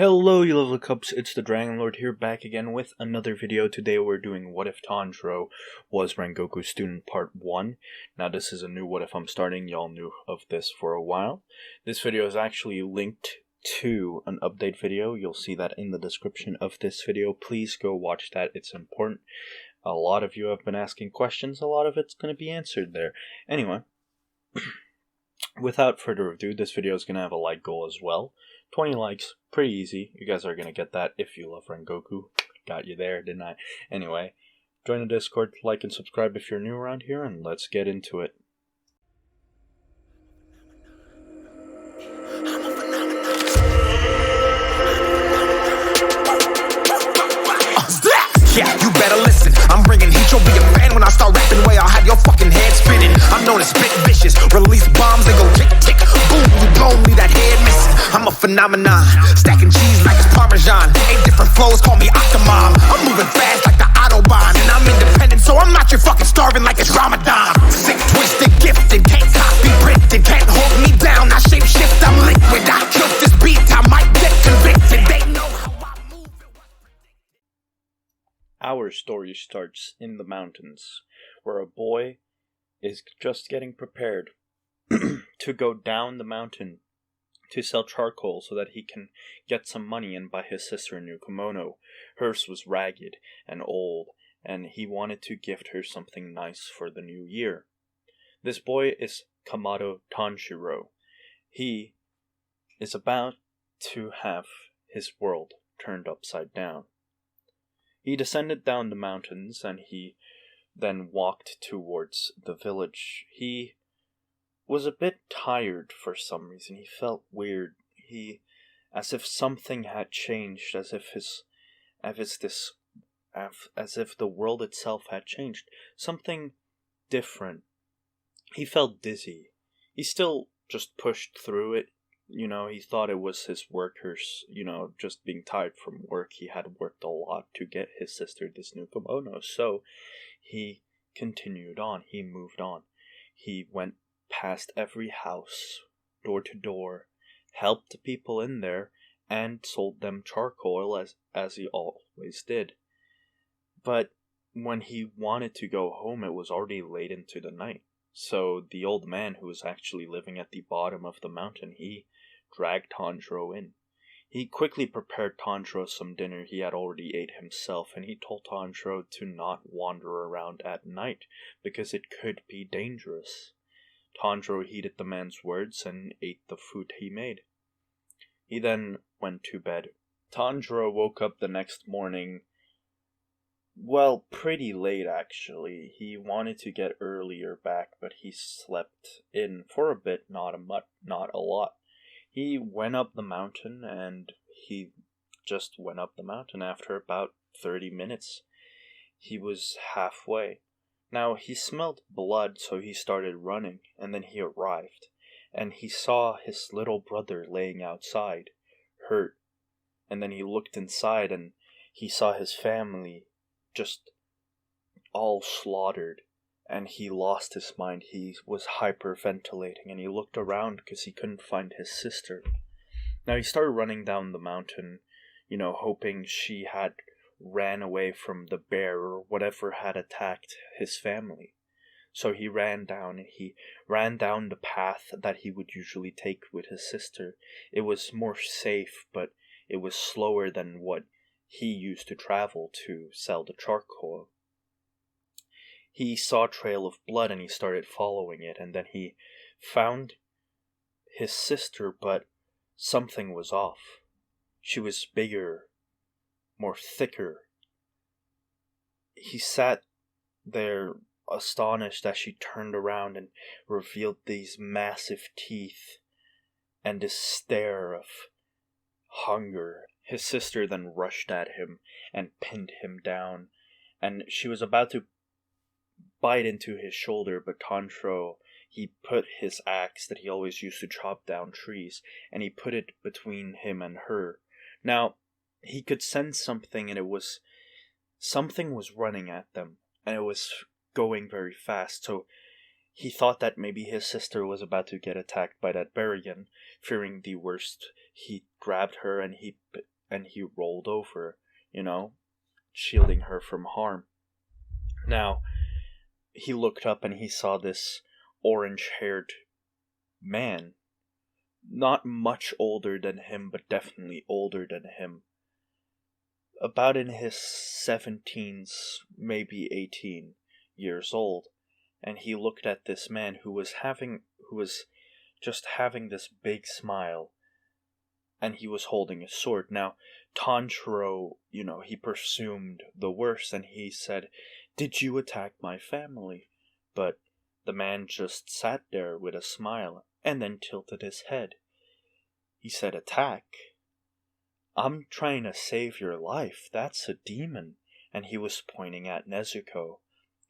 Hello you lovely cups, it's the Dragon Lord here, back again with another video. Today we're doing What If Tanjiro was Rengoku Student Part 1. Now this is a new What If I'm starting, y'all knew of this for a while. This video is actually linked to an update video, you'll see that in the description of this video. Please go watch that, it's important. A lot of you have been asking questions, a lot of it's going to be answered there. Anyway, without further ado, this video is going to have a like goal as well. 20 likes, pretty easy. You guys are going to get that if you love Rengoku. Got you there, didn't I? Anyway, join the Discord, like and subscribe if you're new around here, and let's get into it. Yeah, you better listen. I'm bringing heat, you'll be a fan when I start rapping. Way I'll have your fucking head spinning. I'm known as Big Vicious. Release bombs and go tick tick. Boom, you blow me that head missing. I'm a phenomenon. Stacking cheese like it's Parmesan. 8 different flows, call me Octomom. I'm moving fast like the Autobahn. And I'm independent, so I'm not your fucking starving like it's Ramadan. Sick, twisted, gifted. Can't copy, printed. Can't hold me down. I shape shift, I'm liquid. I killed this beat, I might get convicted. They know how I move. Our story starts in the mountains, where a boy is just getting prepared to go down the mountain to sell charcoal so that he can get some money and buy his sister a new kimono. Hers was ragged and old, and he wanted to gift her something nice for the new year. This boy is Kamado Tanjiro. He is about to have his world turned upside down. He descended down the mountains, and he then walked towards the village. He was a bit tired for some reason. He felt weird. As if something had changed, as if the world itself had changed. Something different. He felt dizzy. He still just pushed through it. You know, he thought it was his workers, just being tired from work. He had worked a lot to get his sister this new kimono. So he continued on. He moved on. He went past every house, door to door, helped the people in there, and sold them charcoal as he always did. But when he wanted to go home, it was already late into the night. So the old man, who was actually living at the bottom of the mountain, he dragged Tanjiro in. He quickly prepared Tanjiro some dinner he had already ate himself, and he told Tanjiro to not wander around at night, because it could be dangerous. Tanjiro heeded the man's words and ate the food he made. He then went to bed. Tanjiro woke up the next morning, well, pretty late actually. He wanted to get earlier back, but he slept in for a bit, not a lot. He went up the mountain, and he just went up the mountain. After about 30 minutes, he was halfway. Now, he smelled blood, so he started running, and then he arrived, and he saw his little brother laying outside, hurt. And then he looked inside, and he saw his family just all slaughtered, and he lost his mind. He was hyperventilating, and he looked around because he couldn't find his sister. Now he started running down the mountain, hoping she had ran away from the bear or whatever had attacked his family. So he ran down, and he ran down the path that he would usually take with his sister. It was more safe, but it was slower than what he used to travel to sell the charcoal. He saw a trail of blood, and he started following it, and then he found his sister, but something was off. She was bigger, more thicker. He sat there astonished as she turned around and revealed these massive teeth and this stare of hunger. His sister then rushed at him and pinned him down, and she was about to bite into his shoulder, but Tanjiro, he put his axe that he always used to chop down trees, and he put it between him and her. Now, he could sense something, and something was running at them, and it was going very fast, so He thought that maybe his sister was about to get attacked by that bear again. Fearing the worst, he grabbed her and he rolled over, shielding her from harm. Now, he looked up and he saw this orange-haired man, not much older than him, but definitely older than him. About in his 17s, maybe 18 years old. And he looked at this man who was just having this big smile, and he was holding a sword. Now, Tanjiro, he presumed the worst, and he said, "Did you attack my family?" But the man just sat there with a smile, and then tilted his head. He said, "Attack? I'm trying to save your life. That's a demon." And he was pointing at Nezuko,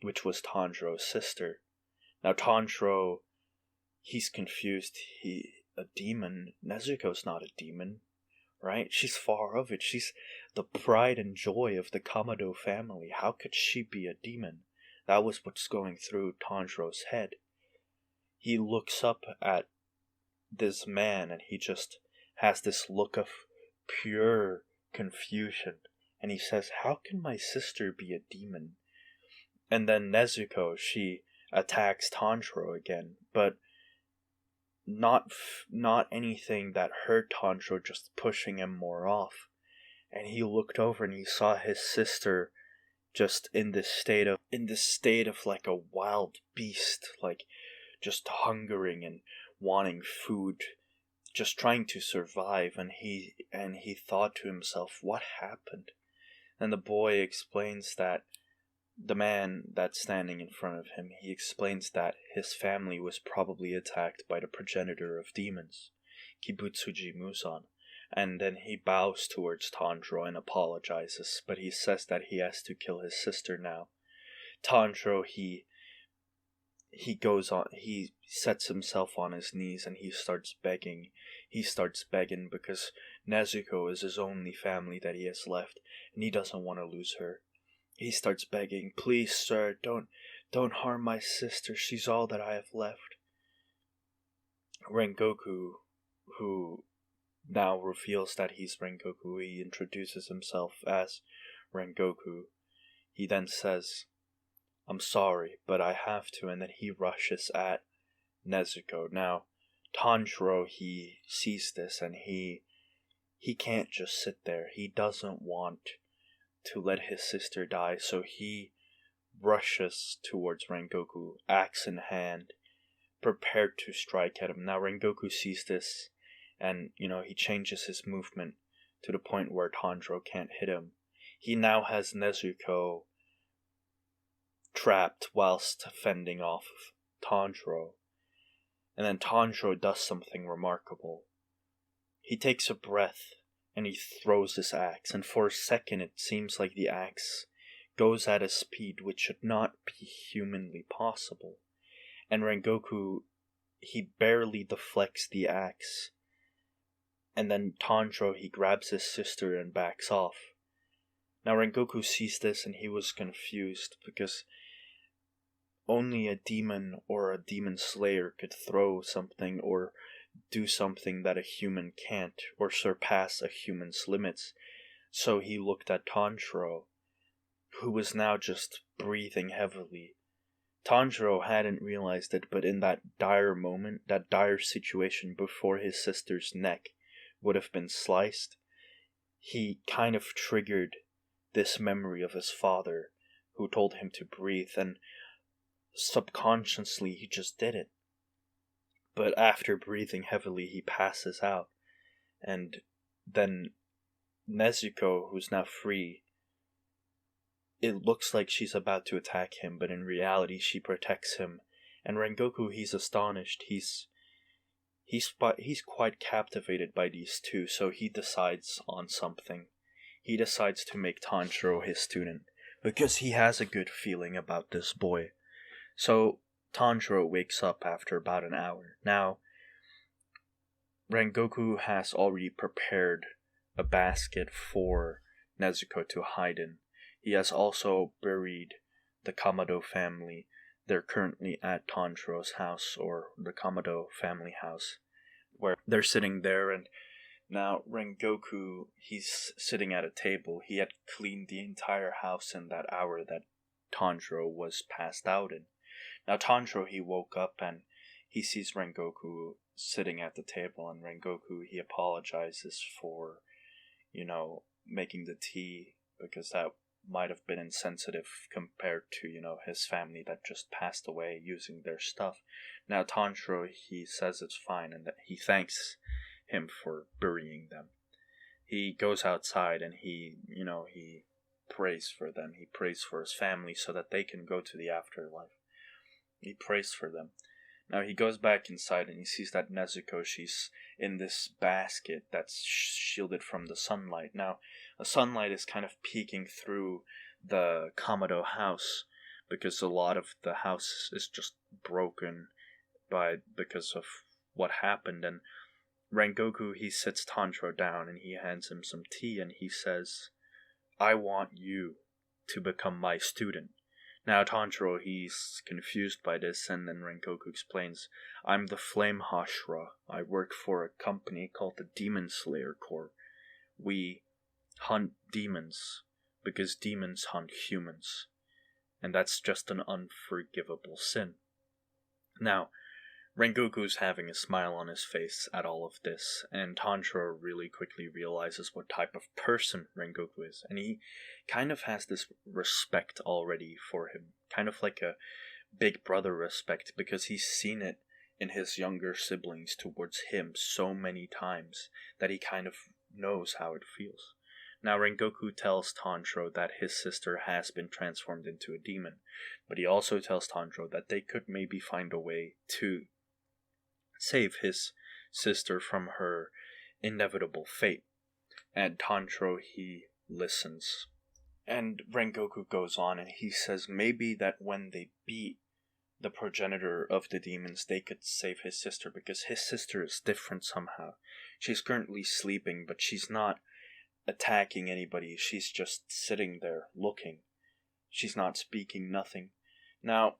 which was Tanjiro's sister. Now Tanjiro, he's confused. A demon? Nezuko's not a demon, right? She's far of it. She's the pride and joy of the Kamado family. How could she be a demon? That was what's going through Tanjiro's head. He looks up at this man and he just has this look of pure confusion. And he says, "How can my sister be a demon?" And then Nezuko, she attacks Tanjiro again, but not anything that hurt Tanjiro, just pushing him more off. And he looked over and he saw his sister just in this state of like a wild beast, like just hungering and wanting food, just trying to survive. And he thought to himself, what happened? And the boy explains that the man that's standing in front of him, he explains that his family was probably attacked by the progenitor of demons, Kibutsuji Musan. And then he bows towards Tanjiro and apologizes, but he says that he has to kill his sister now. Tanjiro, he goes on, he sets himself on his knees and he starts begging. He starts begging because Nezuko is his only family that he has left, and he doesn't want to lose her. He starts begging, "Please, sir, don't harm my sister. She's all that I have left." Rengoku, who now reveals that he's Rengoku, he introduces himself as Rengoku. He then says, "I'm sorry, but I have to," and then he rushes at Nezuko. Now, Tanjiro, he sees this and he can't just sit there. He doesn't want to let his sister die, so he rushes towards Rengoku, axe in hand, prepared to strike at him. Now Rengoku sees this, and he changes his movement to the point where Tanjiro can't hit him. He now has Nezuko trapped whilst fending off Tanjiro. And then Tanjiro does something remarkable. He takes a breath and he throws his axe, and for a second it seems like the axe goes at a speed which should not be humanly possible. And Rengoku, he barely deflects the axe. And then Tanjiro, he grabs his sister and backs off. Now Rengoku sees this and he was confused, because only a demon or a demon slayer could throw something or do something that a human can't, or surpass a human's limits. So he looked at Tanjiro, who was now just breathing heavily. Tanjiro hadn't realized it, but in that dire moment, that dire situation before his sister's neck would have been sliced, he kind of triggered this memory of his father, who told him to breathe, and subconsciously he just did it. But after breathing heavily, he passes out. And then Nezuko, who's now free, it looks like she's about to attack him, but in reality she protects him. And Rengoku, he's astonished. He's quite captivated by these two, so he decides on something. He decides to make Tanjiro his student, because he has a good feeling about this boy. So Tanjiro wakes up after about an hour. Now, Rengoku has already prepared a basket for Nezuko to hide in. He has also buried the Kamado family they're currently at Tanjiro's house, or the Kamado family house, where they're sitting there, and now Rengoku, he's sitting at a table. He had cleaned the entire house in that hour that Tanjiro was passed out in. Now Tanjiro, he woke up and he sees Rengoku sitting at the table, and Rengoku, he apologizes for, making the tea, because that might have been insensitive compared to, his family that just passed away using their stuff. Now Tanjiro, he says it's fine, and that he thanks him for burying them. He goes outside and he prays for them. He prays for his family so that they can go to the afterlife. He prays for them. Now he goes back inside and he sees that Nezuko, she's in this basket that's shielded from the sunlight. Now, the sunlight is kind of peeking through the Kamado house, because a lot of the house is just broken because of what happened. And Rengoku, he sits Tanjiro down and he hands him some tea and he says, "I want you to become my student." Now Tanjiro, he's confused by this, and then Rengoku explains, "I'm the Flame Hashra. I work for a company called the Demon Slayer Corps. We hunt demons because demons hunt humans, and that's just an unforgivable sin." Now, Rengoku's having a smile on his face at all of this, and Tanjiro really quickly realizes what type of person Rengoku is, and he kind of has this respect already for him, kind of like a big brother respect, because he's seen it in his younger siblings towards him so many times that he kind of knows how it feels. Now Rengoku tells Tanjiro that his sister has been transformed into a demon, but he also tells Tanjiro that they could maybe find a way to save his sister from her inevitable fate. And Tanjiro, he listens. And Rengoku goes on and he says maybe that when they beat the progenitor of the demons, they could save his sister, because his sister is different somehow. She's currently sleeping, but she's not attacking anybody. She's just sitting there looking. She's not speaking, nothing. Now,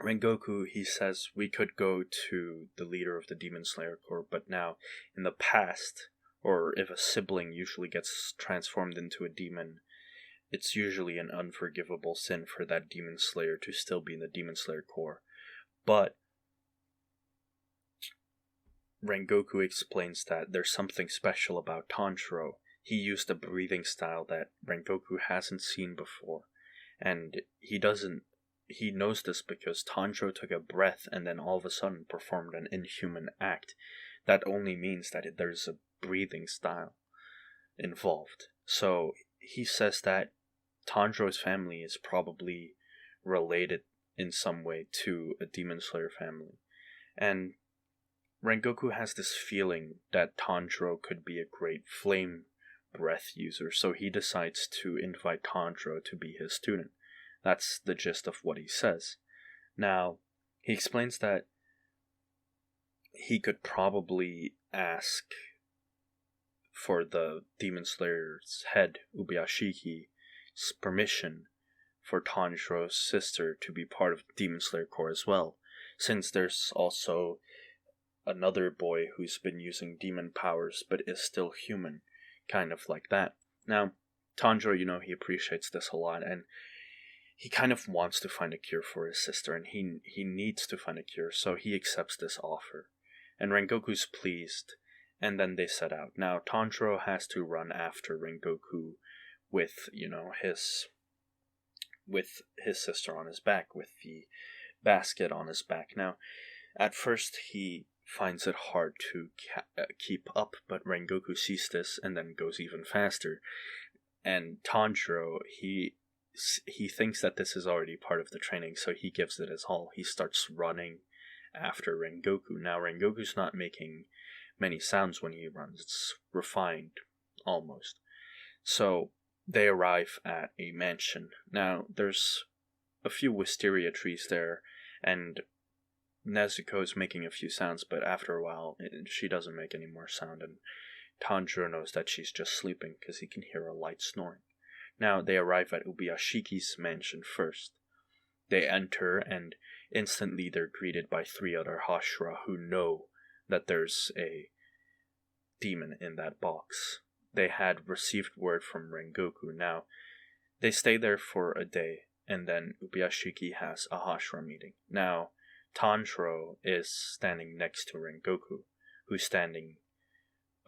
Rengoku, he says we could go to the leader of the Demon Slayer Corps, but now, in the past, or if a sibling usually gets transformed into a demon, it's usually an unforgivable sin for that Demon Slayer to still be in the Demon Slayer Corps. But Rengoku explains that there's something special about Tanjiro. He used a breathing style that Rengoku hasn't seen before, and he knows this because Tanjiro took a breath and then all of a sudden performed an inhuman act. That only means that there's a breathing style involved. So he says that Tanjiro's family is probably related in some way to a Demon Slayer family. And Rengoku has this feeling that Tanjiro could be a great flame breath user, so he decides to invite Tanjiro to be his student. That's the gist of what he says. Now, he explains that he could probably ask for the Demon Slayer's head, Ubuyashiki's permission for Tanjiro's sister to be part of the Demon Slayer Corps as well, since there's also another boy who's been using demon powers but is still human, kind of like that. Now, Tanjiro, he appreciates this a lot, and he kind of wants to find a cure for his sister, and he needs to find a cure, so he accepts this offer. And Rengoku's pleased, and then they set out. Now, Tanjiro has to run after Rengoku with, his sister on his back, with the basket on his back. Now, at first he finds it hard to keep up, but Rengoku sees this and then goes even faster. And Tanjiro, he thinks that this is already part of the training, so he gives it his all. He starts running after Rengoku. Now, Rengoku's not making many sounds when he runs. It's refined, almost. So, they arrive at a mansion. Now, there's a few wisteria trees there, and Nezuko's making a few sounds, but after a while, she doesn't make any more sound, and Tanjiro knows that she's just sleeping because he can hear a light snoring. Now, they arrive at Ubuyashiki's mansion first. They enter, and instantly they're greeted by 3 other Hashira who know that there's a demon in that box. They had received word from Rengoku. Now, they stay there for a day, and then Ubuyashiki has a Hashira meeting. Now, Tanjiro is standing next to Rengoku, who's standing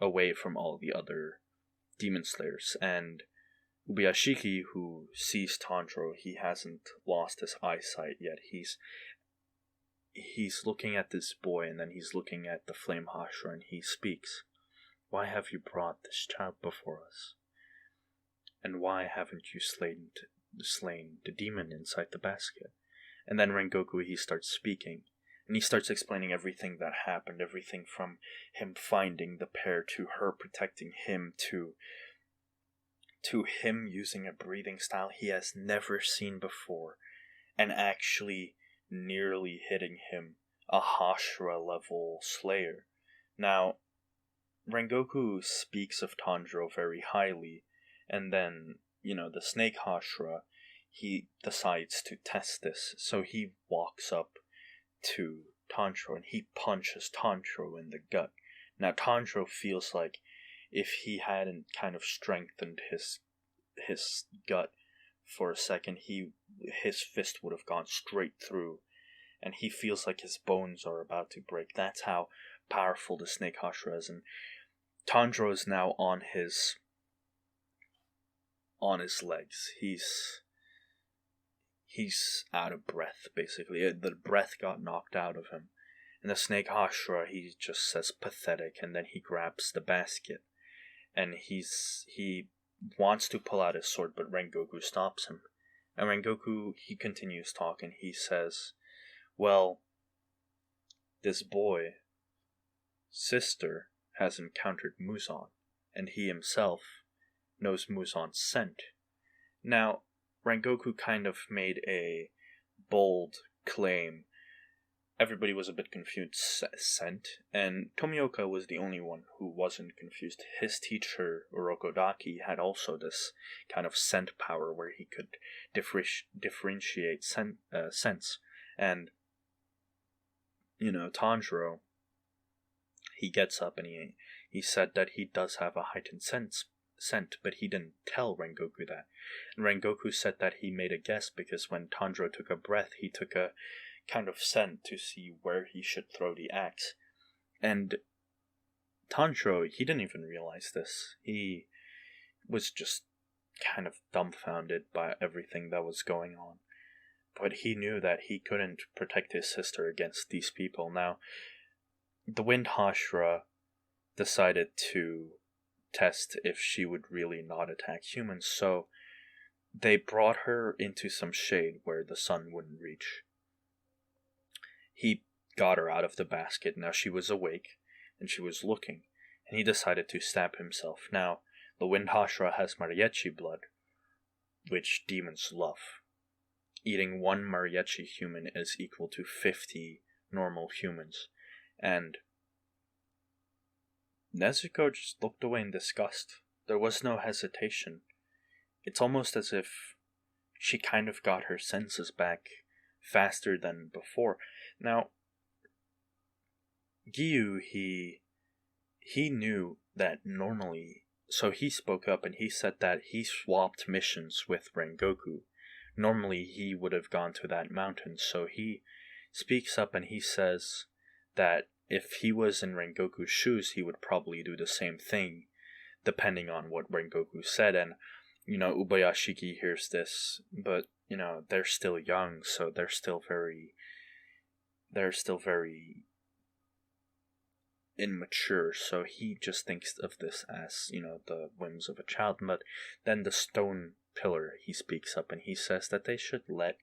away from all the other demon slayers, and Ubuyashiki, who sees Tanjiro, he hasn't lost his eyesight yet. He's looking at this boy, and then he's looking at the Flame Hashira, and he speaks. Why have you brought this child before us? And why haven't you slain the demon inside the basket? And then Rengoku, he starts speaking, and he starts explaining everything that happened, everything from him finding the pair, to her protecting him, to him using a breathing style he has never seen before, and actually nearly hitting him, a Hashira level slayer. Now, Rengoku speaks of Tanjiro very highly, and then, the Snake Hashira, he decides to test this, so he walks up to Tanjiro and he punches Tanjiro in the gut. Now, Tanjiro feels like if he hadn't kind of strengthened his gut for a second, his fist would have gone straight through, and he feels like his bones are about to break. That's how powerful the Snake Hashira is, and Tanjiro is now on his legs. He's out of breath, basically. The breath got knocked out of him. And the Snake Hashira, he just says pathetic, and then he grabs the basket. And he wants to pull out his sword, but Rengoku stops him. And Rengoku, he continues talking. He says, well, this boy, sister, has encountered Muzan, and he himself knows Muzan's scent. Now, Rengoku kind of made a bold claim. Everybody was a bit confused. Scent, and Tomioka was the only one who wasn't confused. His teacher, Urokodaki, had also this kind of scent power where he could differentiate scents. And, Tanjiro, he gets up and he said that he does have a heightened scent, but he didn't tell Rengoku that. And Rengoku said that he made a guess because when Tanjiro took a breath, he took a kind of scent to see where he should throw the axe. And Tanjiro, he didn't even realize this. He was just kind of dumbfounded by everything that was going on. But he knew that he couldn't protect his sister against these people. Now, the Wind Hashira decided to test if she would really not attack humans, so they brought her into some shade where the sun wouldn't reach. He got her out of the basket. Now she was awake, and she was looking, and he decided to stab himself. Now, the Wind Hashira has Mariachi blood, which demons love. Eating one Mariachi human is equal to 50 normal humans, and Nezuko just looked away in disgust. There was no hesitation. It's almost as if she kind of got her senses back faster than before. Now, Giyu, he knew that normally, so he spoke up and he said that he swapped missions with Rengoku. Normally he would have gone to that mountain, so he speaks up and he says that if he was in Rengoku's shoes, he would probably do the same thing, depending on what Rengoku said. And, Ubuyashiki hears this, but, they're still young, so they're still very immature, so he just thinks of this as, the whims of a child. But then the stone pillar, he speaks up and he says that they should let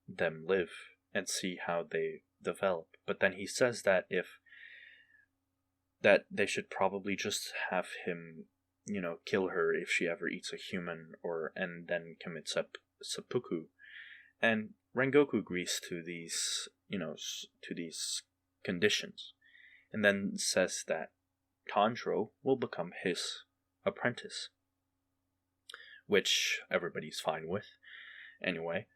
them live and see how they develop. But then he says that that they should probably just have him, kill her if she ever eats a human, and then commit seppuku. And Rengoku agrees to these, to these conditions, and then says that Tanjiro will become his apprentice, which everybody's fine with. Anyway,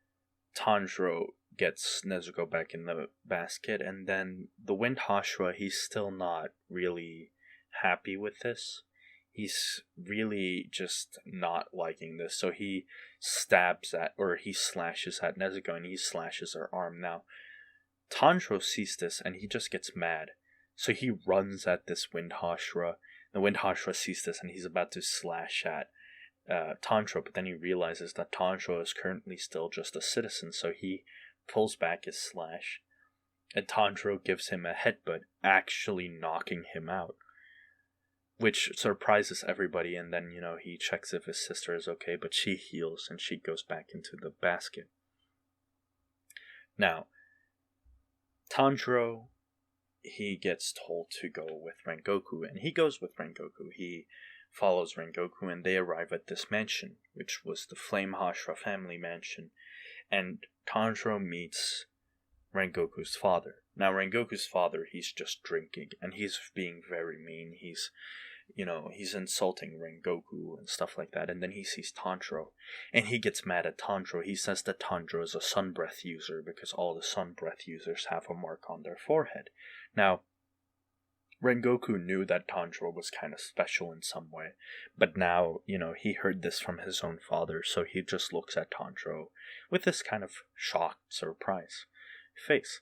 Tanjiro gets Nezuko back in the basket, and then the Wind Hashira, he's still not really happy with this. He's really just not liking this, so he slashes at Nezuko, and he slashes her arm. Now, Tanjiro sees this, and he just gets mad. So he runs at this Wind Hashira. The Wind Hashira sees this, and he's about to slash at Tanjiro, but then he realizes that Tanjiro is currently still just a citizen, so he pulls back his slash, and Tanjiro gives him a headbutt, actually knocking him out, which surprises everybody. And then, he checks if his sister is okay, but she heals, and she goes back into the basket. Now, Tanjiro, he gets told to go with Rengoku, and he goes with Rengoku. He follows Rengoku, and they arrive at this mansion, which was the Flame Hashira family mansion, and Tanjiro meets Rengoku's father. Now, Rengoku's father, he's just drinking, and he's being very mean. He's insulting Rengoku and stuff like that, and then he sees Tanjiro, and he gets mad at Tanjiro. He says that Tanjiro is a sun breath user, because all the sun breath users have a mark on their forehead. Now, Rengoku knew that Tanjiro was kind of special in some way, but now, he heard this from his own father, so he just looks at Tanjiro with this kind of shocked surprise face.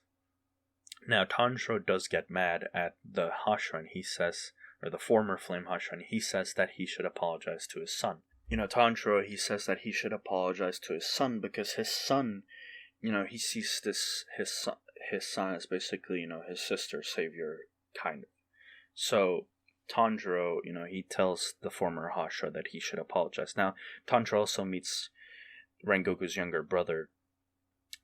Now, Tanjiro does get mad at the Hashira, and he says, or the former Flame Hashira, and he says that he should apologize to his son. Tanjiro, he says that he should apologize to his son, because his son, he sees his son as basically, his sister's savior, kind of. So, Tanjiro, he tells the former Hashira that he should apologize. Now, Tanjiro also meets Rengoku's younger brother,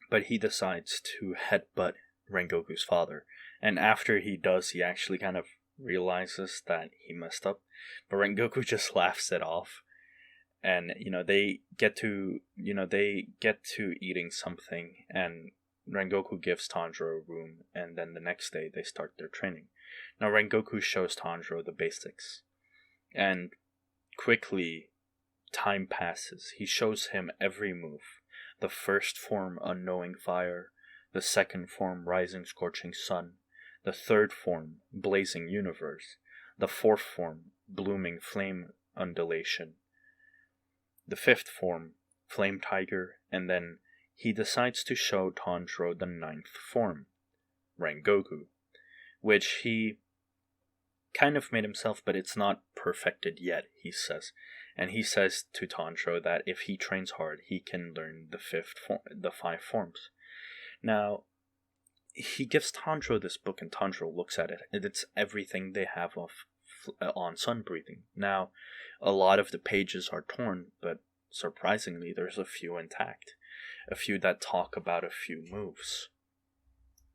but he decides to headbutt Rengoku's father. And after he does, he actually kind of realizes that he messed up. But Rengoku just laughs it off. And, they get to eating something, and Rengoku gives Tanjiro a room, and then the next day they start their training. Now, Rengoku shows Tanjiro the basics, and quickly time passes. He shows him every move. The first form, Unknowing Fire. The second form, Rising Scorching Sun. The third form, Blazing Universe. The fourth form, Blooming Flame Undulation. The fifth form, Flame Tiger, and then he decides to show Tanjiro the ninth form, Rengoku, which he kind of made himself, but it's not perfected yet, he says. And he says to Tanjiro that if he trains hard, he can learn the 5 forms. Now, he gives Tanjiro this book, and Tanjiro looks at it, and it's everything they have on sun breathing. Now, a lot of the pages are torn, but surprisingly, there's a few intact. A few that talk about a few moves.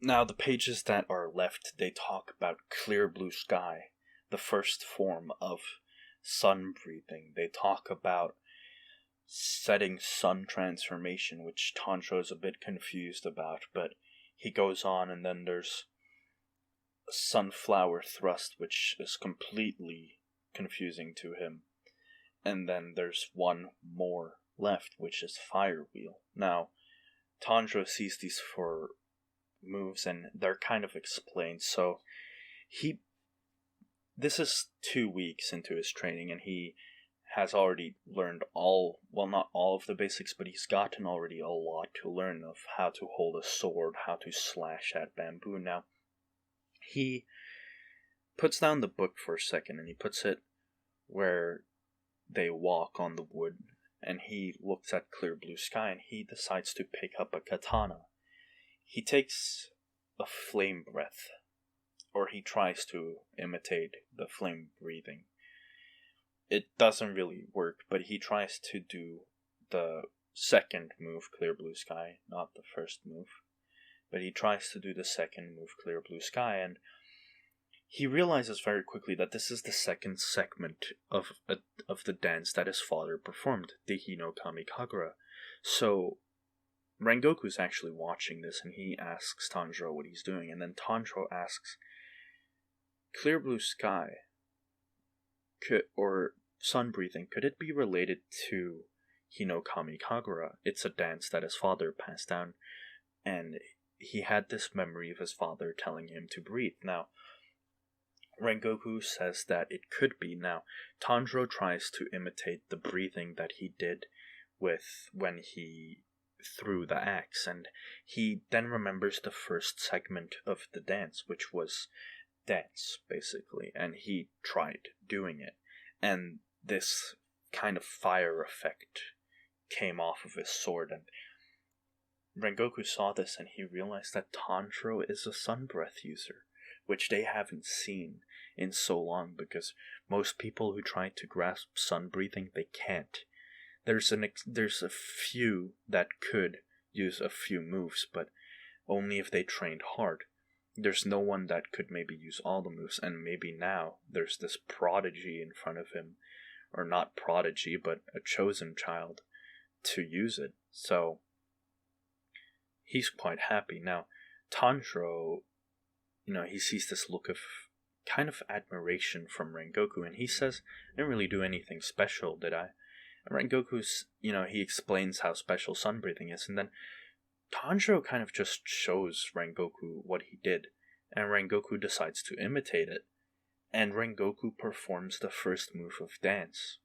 Now, the pages that are left, they talk about Clear Blue Sky, the first form of sun breathing. They talk about setting sun transformation, which Tanjiro is a bit confused about, but he goes on, and then there's Sunflower Thrust, which is completely confusing to him. And then there's one more left, which is Fire Wheel. Now, Tanjiro sees these 4 moves, and they're kind of explained. So, this is 2 weeks into his training, and he has already learned not all of the basics, but he's gotten already a lot to learn of how to hold a sword, how to slash at bamboo. Now, he puts down the book for a second, and he puts it where they walk on the wood, and he looks at Clear Blue Sky, and he decides to pick up a katana. He takes a flame breath, or he tries to imitate the flame breathing. It doesn't really work, but he tries to do the second move, Clear Blue Sky, not the first move. But he tries to do the second move, Clear Blue Sky, and he realizes very quickly that this is the second segment of the dance that his father performed, the Hino Kamikagura. So Rengoku's actually watching this, and he asks Tanjiro what he's doing, and then Tanjiro asks, Clear Blue Sky, or sun breathing, could it be related to Hinokami Kagura. It's a dance that his father passed down, and he had this memory of his father telling him to breathe. Now, Rengoku says that it could be. Now, Tanjiro tries to imitate the breathing that he did with when he threw the axe, and he then remembers the first segment of the dance, which was dance, basically, and he tried doing it, and this kind of fire effect came off of his sword, and Rengoku saw this and he realized that Tanjiro is a sun breath user, which they haven't seen in so long, because most people who try to grasp sun breathing, they can't. There's a few that could use a few moves, but only if they trained hard. There's no one that could maybe use all the moves, and maybe now there's this prodigy in front of him, or not prodigy, but a chosen child to use it. So he's quite happy. Now, Tanjiro, he sees this look of kind of admiration from Rengoku, and he says, I didn't really do anything special, did I? And Rengoku's, he explains how special sun breathing is, and then Tanjiro kind of just shows Rengoku what he did, and Rengoku decides to imitate it, and Rengoku performs the first move of dance,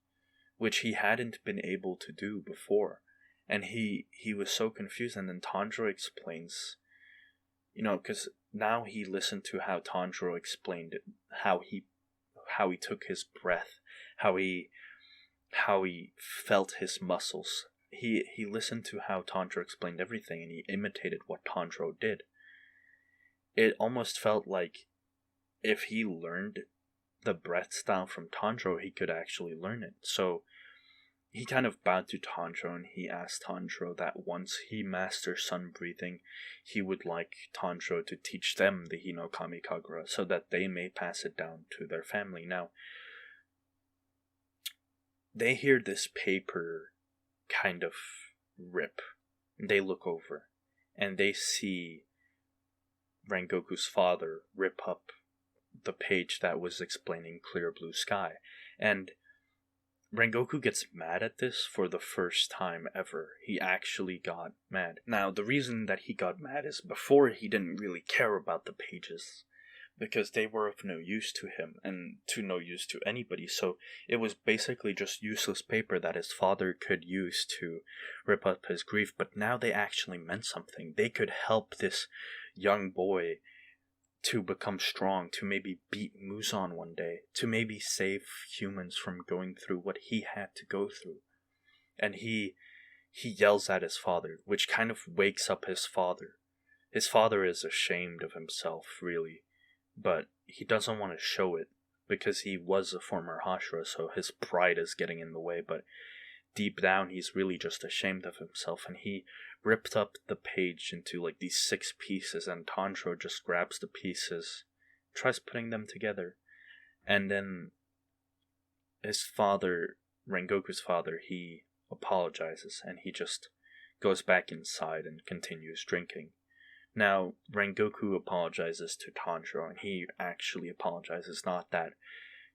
which he hadn't been able to do before, and he was so confused, and then Tanjiro explains, because now he listened to how Tanjiro explained it, how he took his breath, how he felt his muscles. He listened to how Tanjiro explained everything, and he imitated what Tanjiro did. It almost felt like if he learned the breath style from Tanjiro, he could actually learn it. So he kind of bowed to Tanjiro, and he asked Tanjiro that once he masters sun breathing, he would like Tanjiro to teach them the Hinokami Kagura, so that they may pass it down to their family. Now, they hear this paper kind of rip. They look over, and they see Rengoku's father rip up the page that was explaining clear blue sky. And Rengoku gets mad at this for the first time ever. He actually got mad. Now, the reason that he got mad is before he didn't really care about the pages, because they were of no use to him, and to no use to anybody, so it was basically just useless paper that his father could use to rip up his grief. But now they actually meant something. They could help this young boy to become strong, to maybe beat Muzan one day, to maybe save humans from going through what he had to go through. And he yells at his father, which kind of wakes up his father. His father is ashamed of himself, really, but he doesn't want to show it, because he was a former Hashira, so his pride is getting in the way, but deep down he's really just ashamed of himself, and he ripped up the page into like these 6 pieces, and Tanjiro just grabs the pieces, tries putting them together, and then his father, Rengoku's father, he apologizes, and he just goes back inside and continues drinking. Now, Rengoku apologizes to Tanjiro, and he actually apologizes, not that,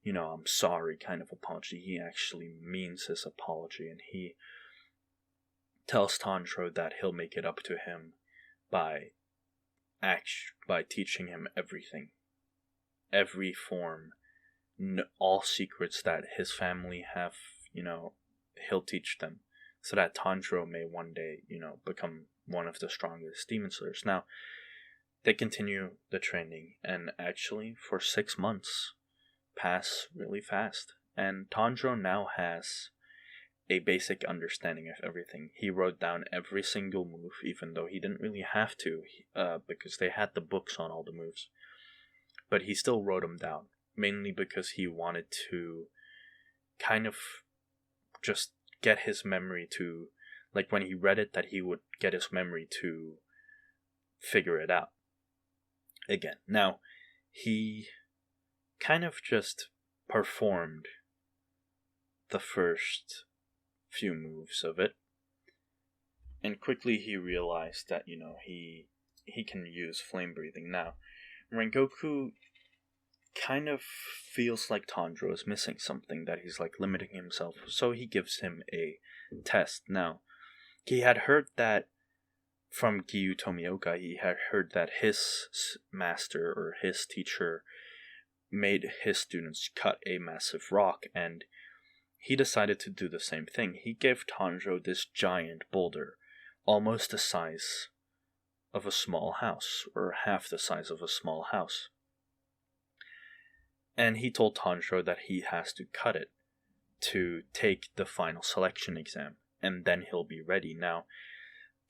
I'm sorry kind of apology. He actually means his apology, and he tells Tanjiro that he'll make it up to him by teaching him everything. Every form, all secrets that his family have, he'll teach them, so that Tanjiro may one day, become one of the strongest demon slayers. Now, they continue the training, and actually, for 6 months, pass really fast. And Tanjiro now has a basic understanding of everything. He wrote down every single move, even though he didn't really have to, because they had the books on all the moves. But he still wrote them down, mainly because he wanted to kind of just get his memory to, like when he read it, that he would get his memory to figure it out again. Now, he kind of just performed the first few moves of it, and quickly he realized that, he can use flame breathing. Now, Rengoku kind of feels like Tanjiro is missing something, that he's like limiting himself, so he gives him a test. Now, he had heard that from Giyu Tomioka, he had heard that his master or his teacher made his students cut a massive rock, and he decided to do the same thing. He gave Tanjiro this giant boulder, almost the size of a small house, or half the size of a small house. And he told Tanjiro that he has to cut it to take the final selection exam, and then he'll be ready. Now,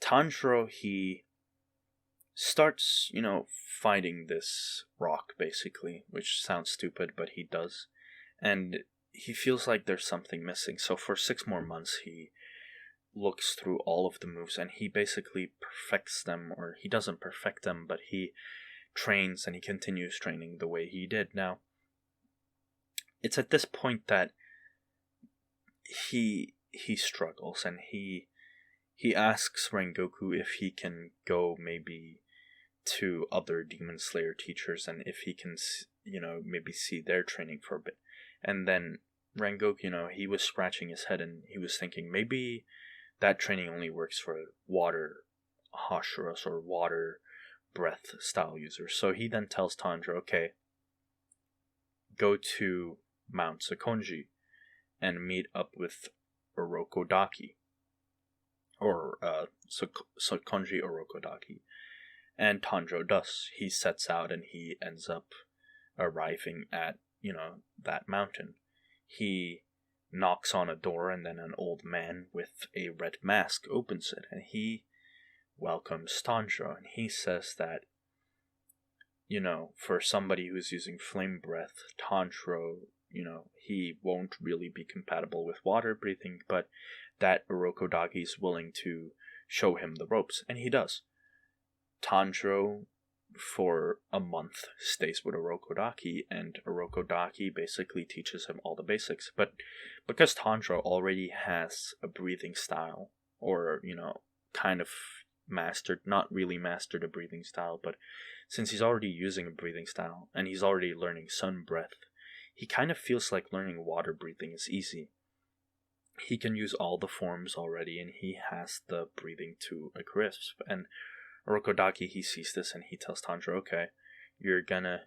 Tanjiro, he starts, fighting this rock, basically, which sounds stupid, but he does. And he feels like there's something missing. So for 6 more months, he looks through all of the moves, and he basically perfects them, or he doesn't perfect them, but he trains, and he continues training the way he did. Now, it's at this point that he struggles, and he asks Rengoku if he can go maybe to other Demon Slayer teachers, and if he can, maybe see their training for a bit. And then Rengoku, he was scratching his head, and he was thinking maybe that training only works for water Hashuras or water breath style users. So he then tells Tanjiro, okay, go to Mount Sakonji and meet up with Orokodaki, or Sakonji Orokodaki. And Tanjiro does. He sets out, and he ends up arriving at, that mountain. He knocks on a door, and then an old man with a red mask opens it, and he welcomes Tanjiro, and he says that, for somebody who's using flame breath, Tanjiro, he won't really be compatible with water breathing, but that Orokodaki is willing to show him the ropes, and he does. Tanjiro, for a month, stays with Orokodaki, and Orokodaki basically teaches him all the basics. But because Tanjiro already has a breathing style, or, kind of not really mastered a breathing style, but since he's already using a breathing style, and he's already learning sun breath, he kind of feels like learning water breathing is easy. He can use all the forms already, and he has the breathing to a crisp. And Orokodaki, he sees this, and he tells Tanjiro, okay, you're gonna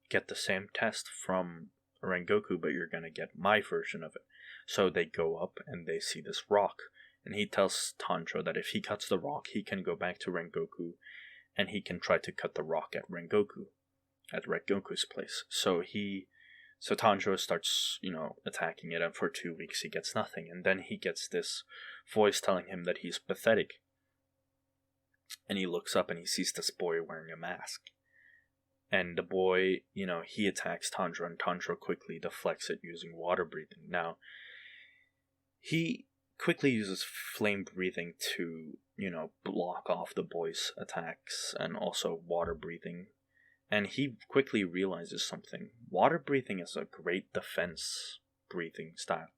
get the same test from Rengoku, but you're gonna get my version of it. So they go up, and they see this rock, and he tells Tanjiro that if he cuts the rock, he can go back to Rengoku, and he can try to cut the rock at Rengoku's place. So Tanjiro starts, attacking it, and for 2 weeks he gets nothing, and then he gets this voice telling him that he's pathetic. And he looks up, and he sees this boy wearing a mask. And the boy, he attacks Tanjiro, and Tanjiro quickly deflects it using water breathing. Now, he quickly uses flame breathing to, block off the boy's attacks, and also water breathing. And he quickly realizes something. Water breathing is a great defense breathing style,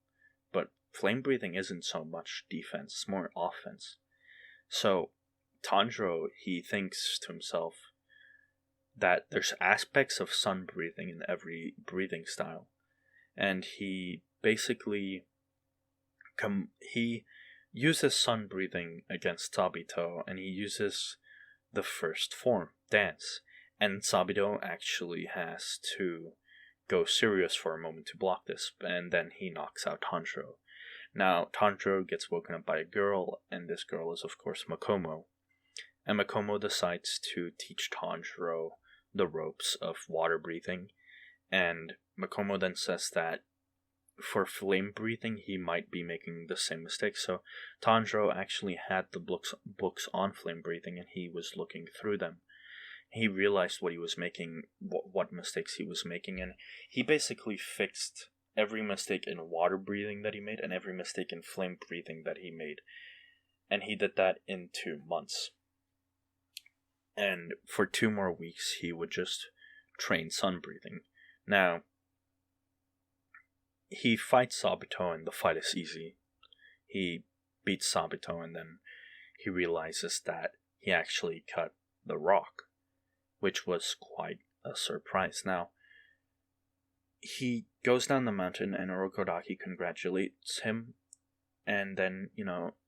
but flame breathing isn't so much defense, it's more offense. So Tanjiro, he thinks to himself that there's aspects of sun breathing in every breathing style, and he basically he uses sun breathing against Sabito, and he uses the first form, dance, and Sabito actually has to go serious for a moment to block this, and then he knocks out Tanjiro. Now, Tanjiro gets woken up by a girl, and this girl is of course Makomo. And Makomo decides to teach Tanjiro the ropes of water breathing, and Makomo then says that for flame breathing he might be making the same mistake. So Tanjiro actually had the books on flame breathing, and he was looking through them. He realized what he was making, what mistakes he was making, and he basically fixed every mistake in water breathing that he made and every mistake in flame breathing that he made. And he did that in 2 months. And for 2 more weeks, he would just train sun breathing. Now, he fights Sabito, and the fight is easy. He beats Sabito, and then he realizes that he actually cut the rock, which was quite a surprise. Now, he goes down the mountain, and Orokodaki congratulates him And then,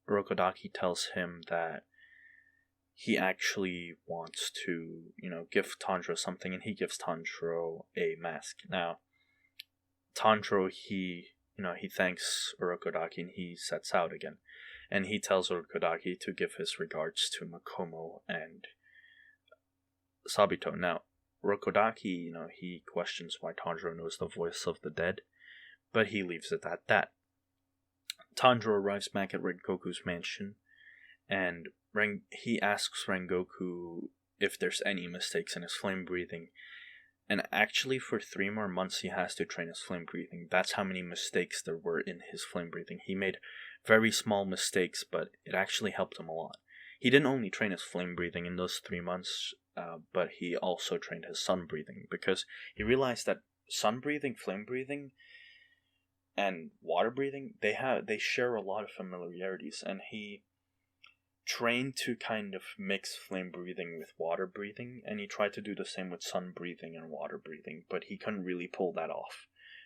Urokodaki tells him that he actually wants to, give Tanjiro something, and he gives Tanjiro a mask. Now, Tanjiro, he thanks Urokodaki, and he sets out again. And he tells Urokodaki to give his regards to Makomo and Sabito. Now, Urokodaki, he questions why Tanjiro knows the voice of the dead, but he leaves it at that. Tanjiro arrives back at Rengoku's mansion, and he asks Rengoku if there's any mistakes in his flame breathing. And actually, for 3 more months, he has to train his flame breathing. That's how many mistakes there were in his flame breathing. He made very small mistakes, but it actually helped him a lot. He didn't only train his flame breathing in those 3 months, but he also trained his sun breathing, because he realized that sun breathing, flame breathing, and water breathing, they share a lot of familiarities, and he trained to kind of mix flame breathing with water breathing, and he tried to do the same with sun breathing and water breathing, but he couldn't really pull that off.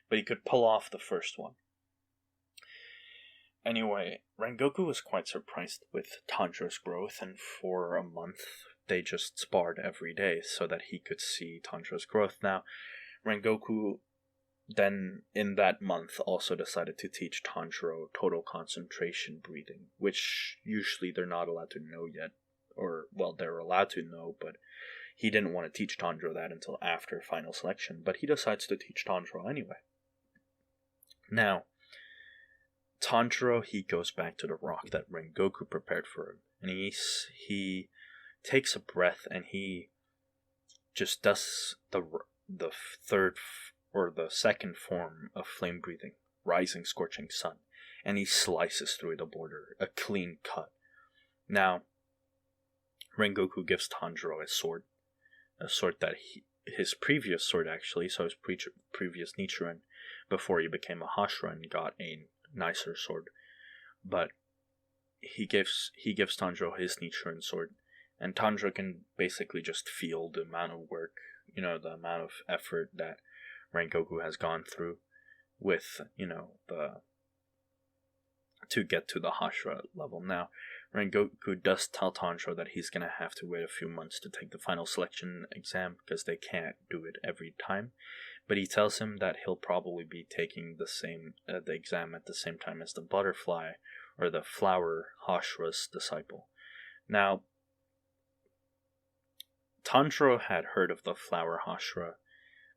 But he could pull off the first one. Anyway, Rengoku was quite surprised with Tanjiro's growth, and for a month they just sparred every day so that he could see Tanjiro's growth. Now, Rengoku then, in that month, also decided to teach Tanjiro total concentration breathing, which usually they're not allowed to know yet. Or, well, they're allowed to know, but he didn't want to teach Tanjiro that until after final selection. But he decides to teach Tanjiro anyway. Now, Tanjiro, he goes back to the rock that Rengoku prepared for him. And he takes a breath, and he just does the third or the second form of flame breathing, rising scorching sun, and he slices through the border, a clean cut. Now, Rengoku gives Tanjiro a sword that his previous sword actually, so his previous Nichiren, before he became a Hashira and got a nicer sword, but he gives Tanjiro his Nichiren sword, and Tanjiro can basically just feel the amount of work, the amount of effort that Rengoku has gone through with, to get to the Hashira level. Now, Rengoku does tell Tanjiro that he's going to have to wait a few months to take the final selection exam because they can't do it every time. But he tells him that he'll probably be taking the exam at the same time as the butterfly or the flower Hashira's disciple. Now, Tanjiro had heard of the flower Hashira,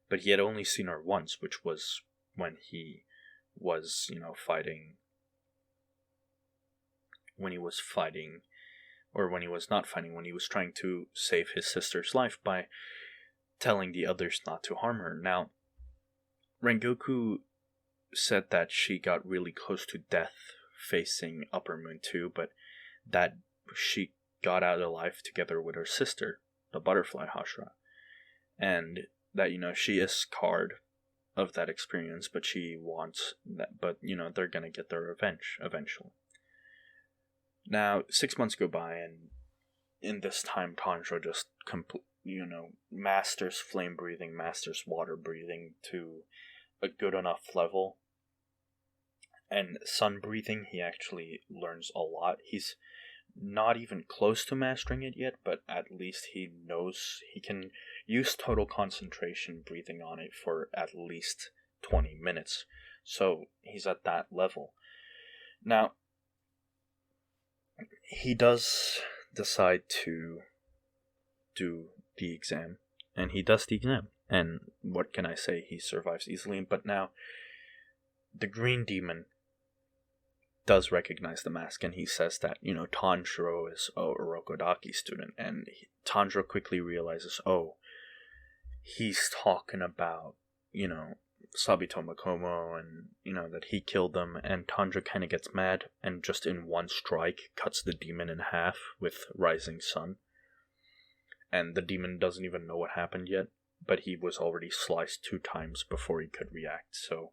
but he had only seen her once, which was when he was, fighting. When he was fighting, or when he was not fighting, when he was trying to save his sister's life by telling the others not to harm her. Now, Rengoku said that she got really close to death facing Upper Moon 2, but that she got out alive together with her sister, the butterfly Hashira. And that, she is scarred of that experience, but she wants that, but, they're gonna get their revenge eventually. Now, 6 months go by, and in this time, Tanjiro just masters flame breathing, masters water breathing to a good enough level. And sun breathing, he actually learns a lot. He's not even close to mastering it yet, but at least he knows he can use total concentration breathing on it for at least 20 minutes. So he's at that level. Now, he does decide to do the exam, and he does the exam. And what can I say? He survives easily. But now, the green demon does recognize the mask, and he says that, Tanjiro is a Urokodaki student, and Tanjiro quickly realizes, he's talking about, Sabito Makomo, and, that he killed them, and Tanjiro kind of gets mad, and just in one strike, cuts the demon in half with Rising Sun. And the demon doesn't even know what happened yet, but he was already sliced 2 times before he could react, so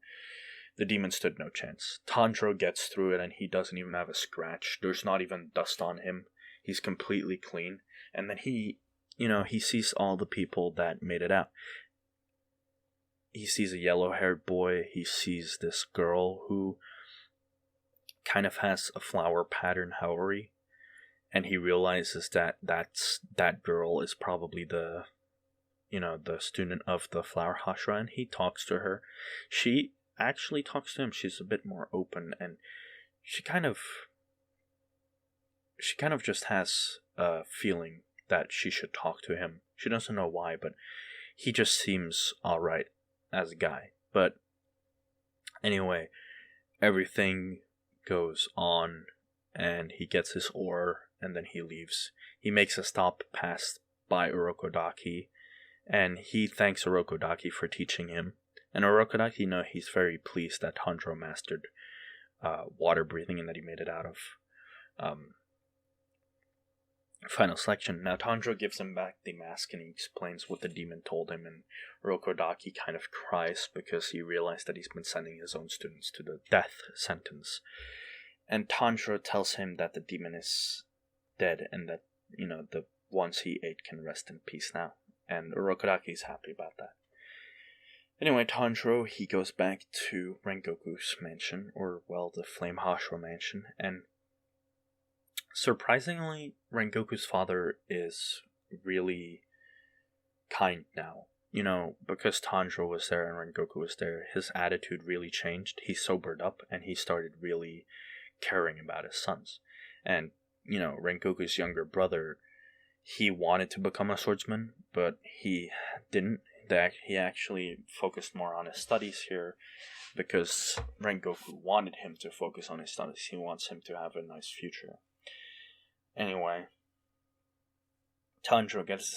the demon stood no chance. Tanjiro gets through it, and he doesn't even have a scratch. There's not even dust on him. He's completely clean. And then he sees all the people that made it out. He sees a yellow-haired boy. He sees this girl who kind of has a flower pattern Haori, and he realizes that that girl is probably the student of the flower Hashra, and he talks to her. She actually talks to him. She's a bit more open, and she kind of just has a feeling that she should talk to him. She doesn't know why, but he just seems alright as a guy. But anyway, everything goes on, and he gets his ore, and then he leaves. He makes a stop past by Urokodaki, and he thanks Urokodaki for teaching him. And Urokodaki, he's very pleased that Tanjiro mastered water breathing and that he made it out of final selection. Now Tanjiro gives him back the mask and he explains what the demon told him, and Urokodaki kind of cries because he realized that he's been sending his own students to the death sentence. And Tanjiro tells him that the demon is dead and that, the ones he ate can rest in peace now. And Urokodaki is happy about that. Anyway, Tanjiro, he goes back to Rengoku's mansion, or, well, the Flame Hashira mansion, and surprisingly, Rengoku's father is really kind now. Because Tanjiro was there and Rengoku was there, his attitude really changed. He sobered up and he started really caring about his sons. And, Rengoku's younger brother, he wanted to become a swordsman, but he didn't. He actually focused more on his studies here because Rengoku wanted him to focus on his studies. He wants him to have a nice future. Anyway, Tanjiro gets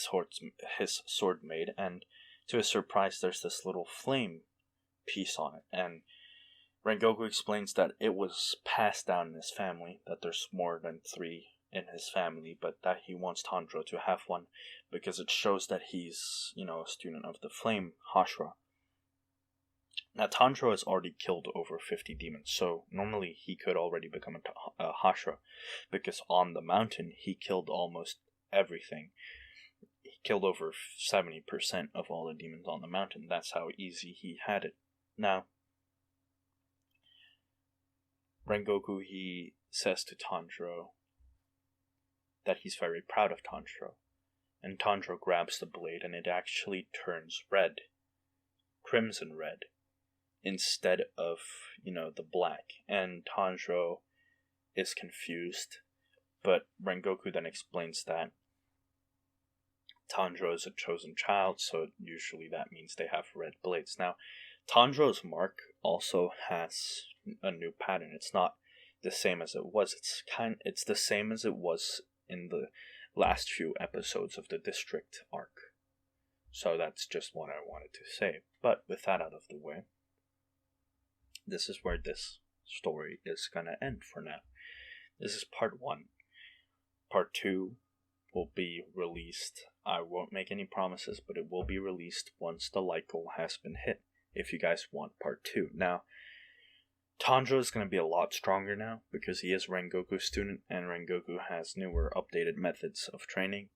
his sword made, and to his surprise, there's this little flame piece on it. And Rengoku explains that it was passed down in his family, that there's more than 3 in his family, but that he wants Tanjiro to have one because it shows that he's, a student of the Flame Hashira. Now, Tanjiro has already killed over 50 demons, so normally he could already become a Hashira, because on the mountain he killed almost everything. He killed over 70% of all the demons on the mountain. That's how easy he had it. Now, Rengoku, he says to Tanjiro that he's very proud of Tanjiro. And Tanjiro grabs the blade and it actually turns red. Crimson red. Instead of, the black. And Tanjiro is confused. But Rengoku then explains that Tanjiro is a chosen child, so usually that means they have red blades. Now, Tanjiro's mark also has a new pattern. It's not the same as it was. It's the same as it was in the last few episodes of the district arc. So that's just what I wanted to say. But with that out of the way, this is where this story is gonna end for now. This is part 1. Part 2 will be released. I won't make any promises, but it will be released once the like goal has been hit, if you guys want part 2. Now, Tanjiro is going to be a lot stronger now because he is Rengoku's student and Rengoku has newer updated methods of training.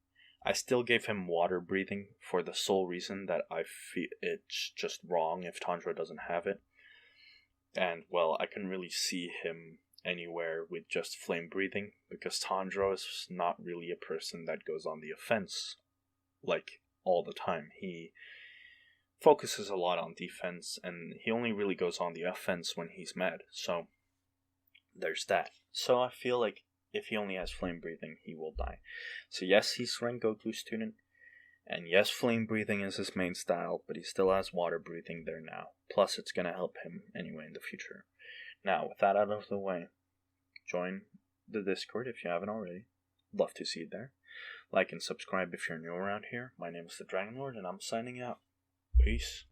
I still gave him water breathing for the sole reason that I feel it's just wrong if Tanjiro doesn't have it. And, well, I can really see him anywhere with just flame breathing because Tanjiro is not really a person that goes on the offense like all the time. He focuses a lot on defense, and he only really goes on the offense when he's mad, so there's that. So I feel like if he only has flame breathing, he will die. So yes, he's Rengoku's student, and yes, flame breathing is his main style, but he still has water breathing there now. Plus, it's gonna help him anyway in the future. Now, with that out of the way, join the Discord if you haven't already. Love to see you there. Like and subscribe if you're new around here. My name is the Dragon Lord, and I'm signing out. Peace.